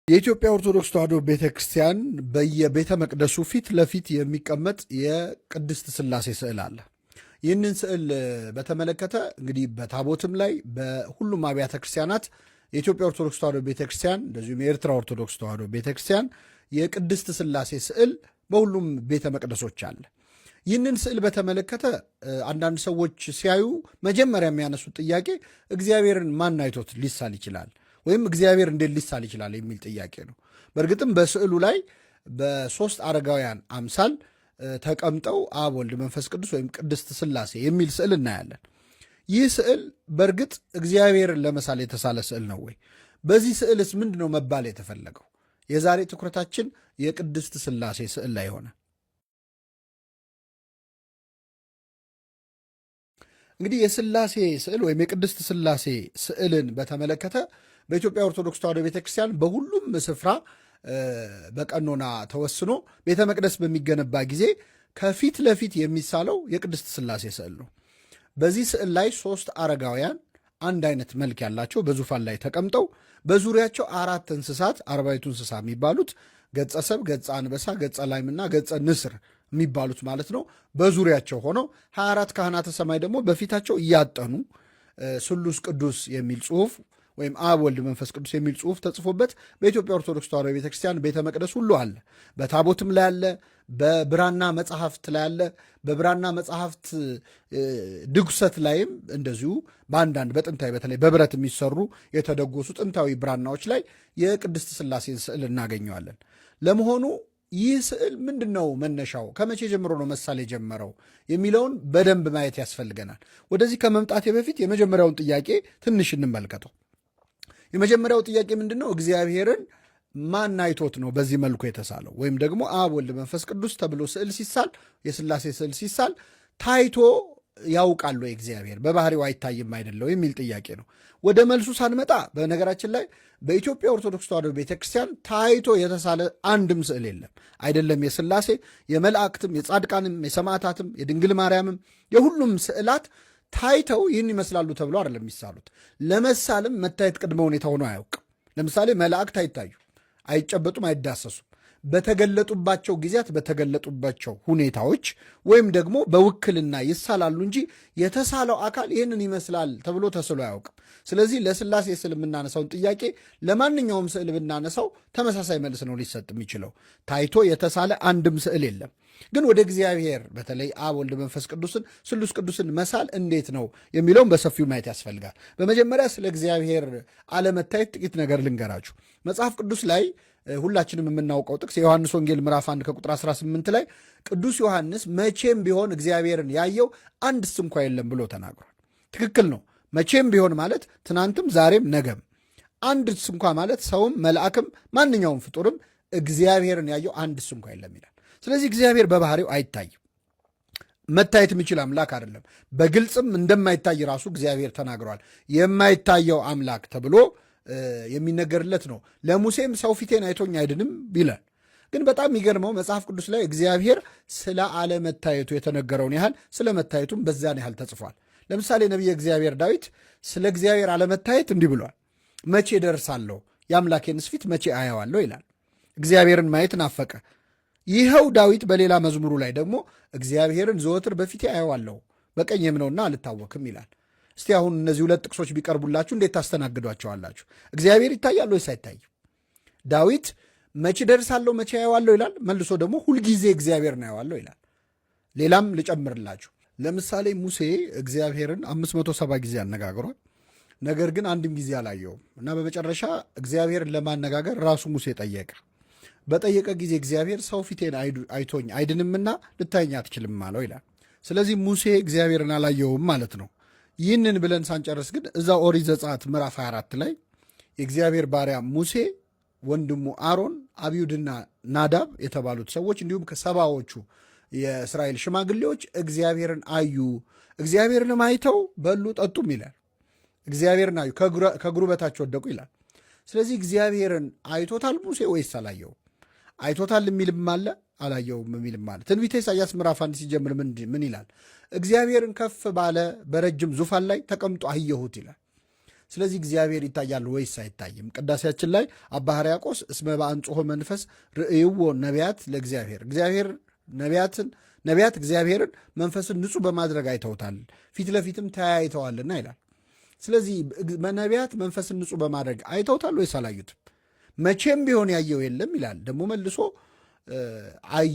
የኢትዮጵያ ኦርቶዶክስ ተዋሕዶ ቤተክርስቲያን በየቤተ መቅደሱ ፊት ለፊት የሚቀመጥ የቅድስት ሥላሴ ስዕል አለ። ይህንን ስዕል በተመለከተ እንግዲህ በታቦትም ላይ በሁሉም አብያተ ክርስቲያናት የኢትዮጵያ ኦርቶዶክስ ተዋሕዶ ቤተክርስቲያን እንደዚሁም የኤርትራ ኦርቶዶክስ ተዋሕዶ ቤተክርስቲያን የቅድስት ሥላሴ ስዕል በሁሉም ቤተ መቅደሶች አለ። ይህንን ስዕል በተመለከተ አንዳንድ ሰዎች ሲያዩ መጀመሪያ የሚያነሱት ጥያቄ እግዚአብሔርን ማን አይቶት ሊሳል ይችላል ወይም እግዚአብሔር እንዴት ሊሳል ይችላል የሚል ጥያቄ ነው። በእርግጥም በስዕሉ ላይ በሦስት አረጋውያን አምሳል ተቀምጠው አብ፣ ወልድ፣ መንፈስ ቅዱስ ወይም ቅድስት ሥላሴ የሚል ስዕል እናያለን። ይህ ስዕል በእርግጥ እግዚአብሔርን ለመሳል የተሳለ ስዕል ነው ወይ? በዚህ ስዕልስ ምንድን ነው መባል የተፈለገው? የዛሬ ትኩረታችን የቅድስት ሥላሴ ስዕል ላይ ሆነ። እንግዲህ የሥላሴ ስዕል ወይም የቅድስት ሥላሴ ስዕልን በተመለከተ በኢትዮጵያ ኦርቶዶክስ ተዋሕዶ ቤተክርስቲያን በሁሉም ስፍራ በቀኖና ተወስኖ ቤተ መቅደስ በሚገነባ ጊዜ ከፊት ለፊት የሚሳለው የቅድስት ሥላሴ ስዕል ነው። በዚህ ስዕል ላይ ሦስት አረጋውያን አንድ አይነት መልክ ያላቸው በዙፋን ላይ ተቀምጠው በዙሪያቸው አራት እንስሳት አርባዕቱ እንስሳ የሚባሉት ገጸ ሰብ፣ ገጸ አንበሳ፣ ገጸ ላይምና ገጸ ንስር የሚባሉት ማለት ነው በዙሪያቸው ሆነው 24 ካህናተ ሰማይ ደግሞ በፊታቸው እያጠኑ ስሉስ ቅዱስ የሚል ጽሑፍ ወይም አብ፣ ወልድ፣ መንፈስ ቅዱስ የሚል ጽሑፍ ተጽፎበት በኢትዮጵያ ኦርቶዶክስ ተዋሕዶ ቤተክርስቲያን ቤተ መቅደስ ሁሉ አለ። በታቦትም ላይ አለ፣ በብራና መጽሐፍት ላይ አለ። በብራና መጽሐፍት ድጉሰት ላይም እንደዚሁ በአንዳንድ በጥንታዊ በተለይ በብረት የሚሰሩ የተደጎሱ ጥንታዊ ብራናዎች ላይ የቅድስት ሥላሴን ስዕል እናገኘዋለን። ለመሆኑ ይህ ስዕል ምንድን ነው መነሻው? ከመቼ ጀምሮ ነው መሳል የጀመረው የሚለውን በደንብ ማየት ያስፈልገናል። ወደዚህ ከመምጣቴ በፊት የመጀመሪያውን ጥያቄ ትንሽ እንመልከተው። የመጀመሪያው ጥያቄ ምንድን ነው? እግዚአብሔርን ማን አይቶት ነው በዚህ መልኩ የተሳለው? ወይም ደግሞ አብ፣ ወልድ፣ መንፈስ ቅዱስ ተብሎ ስዕል ሲሳል የሥላሴ ስዕል ሲሳል ታይቶ ያውቃል ወይ እግዚአብሔር? በባህሪው አይታይም አይደለው የሚል ጥያቄ ነው። ወደ መልሱ ሳንመጣ በነገራችን ላይ በኢትዮጵያ ኦርቶዶክስ ተዋሕዶ ቤተክርስቲያን ታይቶ የተሳለ አንድም ስዕል የለም። አይደለም የሥላሴ የመላእክትም፣ የጻድቃንም፣ የሰማዕታትም፣ የድንግል ማርያምም የሁሉም ስዕላት ታይተው ይህን ይመስላሉ ተብሎ አይደለም የሚሳሉት። ለመሳልም መታየት ቅድመ ሁኔታ ሆኖ አያውቅም። ለምሳሌ መላእክት አይታዩ፣ አይጨበጡም፣ አይዳሰሱም። በተገለጡባቸው ጊዜያት በተገለጡባቸው ሁኔታዎች ወይም ደግሞ በውክልና ይሳላሉ እንጂ የተሳለው አካል ይህንን ይመስላል ተብሎ ተስሎ አያውቅም። ስለዚህ ለሥላሴ ስዕል የምናነሳውን ጥያቄ ለማንኛውም ስዕል ብናነሳው ተመሳሳይ መልስ ነው ሊሰጥ የሚችለው። ታይቶ የተሳለ አንድም ስዕል የለም። ግን ወደ እግዚአብሔር በተለይ አብ፣ ወልድ፣ መንፈስ ቅዱስን ስሉስ ቅዱስን መሳል እንዴት ነው የሚለውን በሰፊው ማየት ያስፈልጋል። በመጀመሪያ ስለ እግዚአብሔር አለመታየት ጥቂት ነገር ልንገራችሁ። መጽሐፍ ቅዱስ ላይ ሁላችንም የምናውቀው ጥቅስ የዮሐንስ ወንጌል ምዕራፍ 1 ከቁጥር 18 ላይ ቅዱስ ዮሐንስ መቼም ቢሆን እግዚአብሔርን ያየው አንድስ እንኳ የለም ብሎ ተናግሯል። ትክክል ነው። መቼም ቢሆን ማለት ትናንትም ዛሬም ነገም፣ አንድስ እንኳ ማለት ሰውም መልአክም ማንኛውም ፍጡርም እግዚአብሔርን ያየው አንድስ እንኳ የለም ይላል። ስለዚህ እግዚአብሔር በባህሪው አይታይም። መታየት የሚችል አምላክ አይደለም። በግልጽም እንደማይታይ ራሱ እግዚአብሔር ተናግሯል። የማይታየው አምላክ ተብሎ የሚነገርለት ነው። ለሙሴም ሰው ፊቴን አይቶኝ አይድንም ይላል። ግን በጣም የሚገርመው መጽሐፍ ቅዱስ ላይ እግዚአብሔር ስለ አለመታየቱ የተነገረውን ያህል ስለ መታየቱም በዛን ያህል ተጽፏል። ለምሳሌ ነቢየ እግዚአብሔር ዳዊት ስለ እግዚአብሔር አለመታየት እንዲህ ብሏል። መቼ ደርሳለሁ? የአምላኬንስ ፊት መቼ አየዋለሁ? ይላል። እግዚአብሔርን ማየት ናፈቀ። ይኸው ዳዊት በሌላ መዝሙሩ ላይ ደግሞ እግዚአብሔርን ዘወትር በፊቴ አየዋለሁ በቀኜም ነውና አልታወክም ይላል። እስቲ አሁን እነዚህ ሁለት ጥቅሶች ቢቀርቡላችሁ እንዴት ታስተናግዷቸዋላችሁ? እግዚአብሔር ይታያል ወይስ አይታይም? ዳዊት መቼ ደርሳለሁ መቼ አየዋለሁ ይላል። መልሶ ደግሞ ሁልጊዜ እግዚአብሔርን አየዋለሁ ይላል። ሌላም ልጨምርላችሁ። ለምሳሌ ሙሴ እግዚአብሔርን 570 ጊዜ አነጋግሯል። ነገር ግን አንድም ጊዜ አላየውም እና በመጨረሻ እግዚአብሔርን ለማነጋገር ራሱ ሙሴ ጠየቀ። በጠየቀ ጊዜ እግዚአብሔር ሰው ፊቴን አይቶኝ አይድንምና ልታየኝ አትችልም አለው ይላል። ስለዚህ ሙሴ እግዚአብሔርን አላየውም ማለት ነው። ይህንን ብለን ሳንጨርስ ግን እዛ ኦሪት ዘጸአት ምዕራፍ 24 ላይ የእግዚአብሔር ባሪያ ሙሴ፣ ወንድሙ አሮን፣ አብዩድና ናዳብ የተባሉት ሰዎች እንዲሁም ከሰባዎቹ የእስራኤል ሽማግሌዎች እግዚአብሔርን አዩ፣ እግዚአብሔርንም አይተው በሉ ጠጡም ይላል። እግዚአብሔርን አዩ፣ ከእግሩ በታች ወደቁ ይላል። ስለዚህ እግዚአብሔርን አይቶታል ሙሴ ወይስ አላየውም? አይቶታል የሚልም አለ፣ አላየውም የሚልም አለ። ትንቢተ ኢሳይያስ ምዕራፍ 1 ሲጀምር ምን ይላል? እግዚአብሔርን ከፍ ባለ በረጅም ዙፋን ላይ ተቀምጦ አየሁት ይላል። ስለዚህ እግዚአብሔር ይታያል ወይስ አይታይም? ቅዳሴያችን ላይ አባ ሕርያቆስ እስመ በአንጽሖ መንፈስ ርእይዎ ነቢያት ለእግዚአብሔር ነቢያት እግዚአብሔርን መንፈስን ንጹሕ በማድረግ አይተውታል፣ ፊት ለፊትም ተያይተዋልና ይላል። ስለዚህ ነቢያት መንፈስን ንጹሕ በማድረግ አይተውታል ወይስ አላዩትም? መቼም ቢሆን ያየው የለም ይላል። ደግሞ መልሶ አዩ